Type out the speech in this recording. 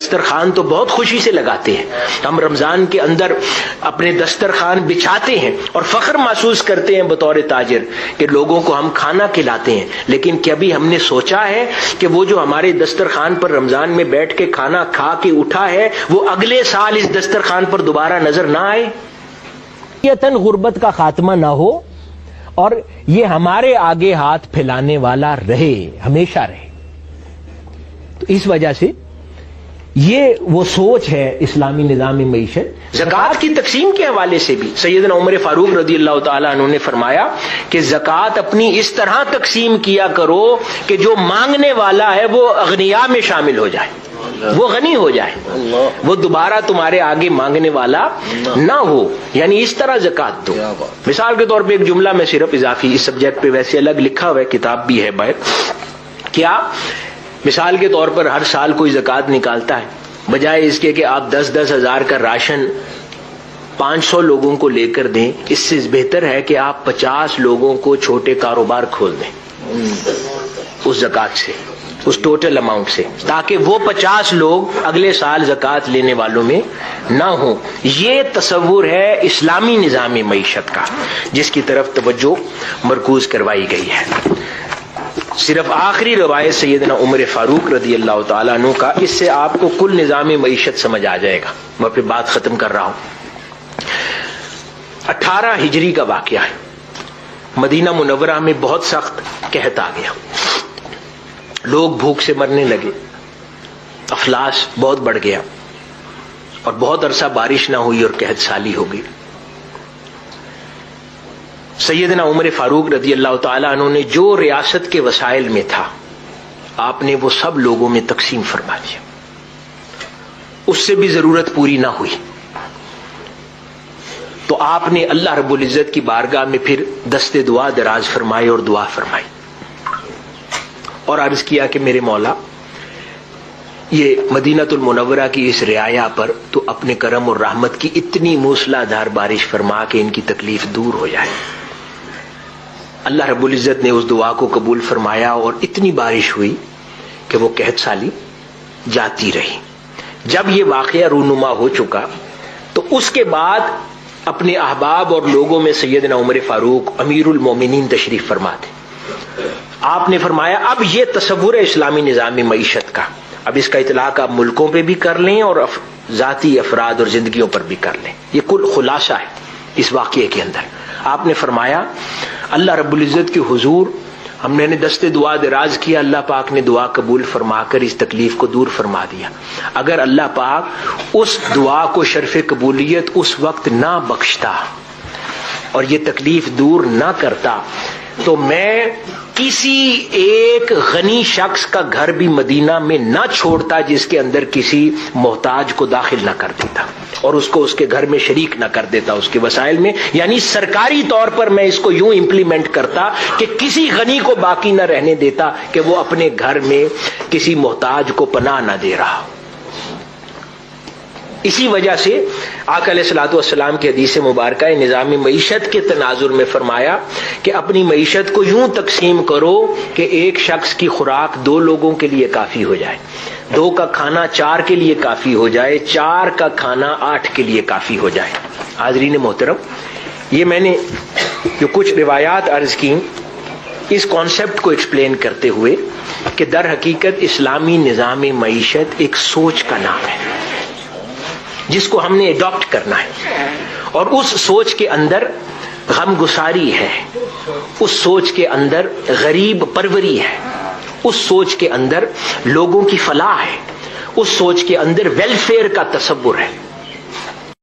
دسترخوان تو بہت خوشی سے لگاتے ہیں. ہم رمضان کے اندر اپنے دسترخوان بچھاتے ہیں اور فخر محسوس کرتے ہیں بطور تاجر کہ لوگوں کو ہم کھانا کھلاتے ہیں. لیکن کبھی ہم نے سوچا ہے کہ وہ جو ہمارے دسترخوان پر رمضان میں بیٹھ کے کھانا کھا کے اٹھا ہے وہ اگلے سال اس دسترخوان پر دوبارہ نظر نہ آئے؟ یتن غربت کا خاتمہ نہ ہو اور یہ ہمارے آگے ہاتھ پھیلانے والا رہے، ہمیشہ رہے. تو اس وجہ سے یہ وہ سوچ ہے اسلامی نظام معیشت. زکوٰۃ کی تقسیم کے حوالے سے بھی سیدنا عمر فاروق رضی اللہ تعالیٰ عنہ نے فرمایا کہ زکوٰۃ اپنی اس طرح تقسیم کیا کرو کہ جو مانگنے والا ہے وہ اغنیاء میں شامل ہو جائے، وہ غنی ہو جائے، وہ دوبارہ تمہارے آگے مانگنے والا نہ ہو. یعنی اس طرح زکوٰۃ دو. مثال کے طور پہ ایک جملہ میں صرف اضافی، اس سبجیکٹ پہ ویسے الگ لکھا ہوا ہے، کتاب بھی ہے باہر. کیا مثال کے طور پر ہر سال کوئی زکوٰۃ نکالتا ہے، بجائے اس کے کہ آپ 10-10 ہزار کا راشن 500 لوگوں کو لے کر دیں، اس سے بہتر ہے کہ آپ 50 لوگوں کو چھوٹے کاروبار کھول دیں اس زکوٰۃ سے، اس ٹوٹل اماؤنٹ سے، تاکہ وہ 50 لوگ اگلے سال زکوٰۃ لینے والوں میں نہ ہوں. یہ تصور ہے اسلامی نظام معیشت کا جس کی طرف توجہ مرکوز کروائی گئی ہے. صرف آخری روایت سیدنا عمر فاروق رضی اللہ تعالیٰ عنہ کا، اس سے آپ کو کل نظام معیشت سمجھ آ جائے گا. میں پھر بات ختم کر رہا ہوں. 18 ہجری کا واقعہ ہے. مدینہ منورہ میں بہت سخت قحط آ گیا، لوگ بھوک سے مرنے لگے، افلاس بہت بڑھ گیا اور بہت عرصہ بارش نہ ہوئی اور قحط سالی ہو گئی. سیدنا عمر فاروق رضی اللہ تعالیٰ عنہ نے جو ریاست کے وسائل میں تھا آپ نے وہ سب لوگوں میں تقسیم فرما دیا. اس سے بھی ضرورت پوری نہ ہوئی تو آپ نے اللہ رب العزت کی بارگاہ میں پھر دست دعا دراز فرمائے اور دعا فرمائی اور عرض کیا کہ میرے مولا، یہ مدینہ المنورہ کی اس رعایا پر تو اپنے کرم اور رحمت کی اتنی موسلا دھار بارش فرما کہ ان کی تکلیف دور ہو جائے. اللہ رب العزت نے اس دعا کو قبول فرمایا اور اتنی بارش ہوئی کہ وہ قحط سالی جاتی رہی. جب یہ واقعہ رونما ہو چکا تو اس کے بعد اپنے احباب اور لوگوں میں سیدنا عمر فاروق امیر المومنین تشریف فرما تھے. آپ نے فرمایا اب یہ تصور ہے اسلامی نظام معیشت کا، اب اس کا اطلاق آپ ملکوں پہ بھی کر لیں اور ذاتی افراد اور زندگیوں پر بھی کر لیں. یہ کل خلاصہ ہے اس واقعے کے اندر. آپ نے فرمایا اللہ رب العزت کے حضور ہم نے دست دعا دراز کیا، اللہ پاک نے دعا قبول فرما کر اس تکلیف کو دور فرما دیا. اگر اللہ پاک اس دعا کو شرف قبولیت اس وقت نہ بخشتا اور یہ تکلیف دور نہ کرتا تو میں کسی ایک غنی شخص کا گھر بھی مدینہ میں نہ چھوڑتا جس کے اندر کسی محتاج کو داخل نہ کر دیتا اور اس کو اس کے گھر میں شریک نہ کر دیتا اس کے وسائل میں. یعنی سرکاری طور پر میں اس کو یوں امپلیمنٹ کرتا کہ کسی غنی کو باقی نہ رہنے دیتا کہ وہ اپنے گھر میں کسی محتاج کو پناہ نہ دے رہا. اسی وجہ سے آقا علیہ الصلوۃ والسلام کی حدیث مبارکہ نظام معیشت کے تناظر میں فرمایا کہ اپنی معیشت کو یوں تقسیم کرو کہ ایک شخص کی خوراک 2 لوگوں کے لیے کافی ہو جائے، 2 کا کھانا 4 کے لیے کافی ہو جائے، 4 کا کھانا 8 کے لیے کافی ہو جائے. حاضرین محترم، یہ میں نے جو کچھ روایات عرض کی اس کانسیپٹ کو ایکسپلین کرتے ہوئے کہ در حقیقت اسلامی نظام معیشت ایک سوچ کا نام ہے جس کو ہم نے اڈاپٹ کرنا ہے اور اس سوچ کے اندر غم گساری ہے، اس سوچ کے اندر غریب پروری ہے، اس سوچ کے اندر لوگوں کی فلاح ہے، اس سوچ کے اندر ویلفیئر کا تصور ہے.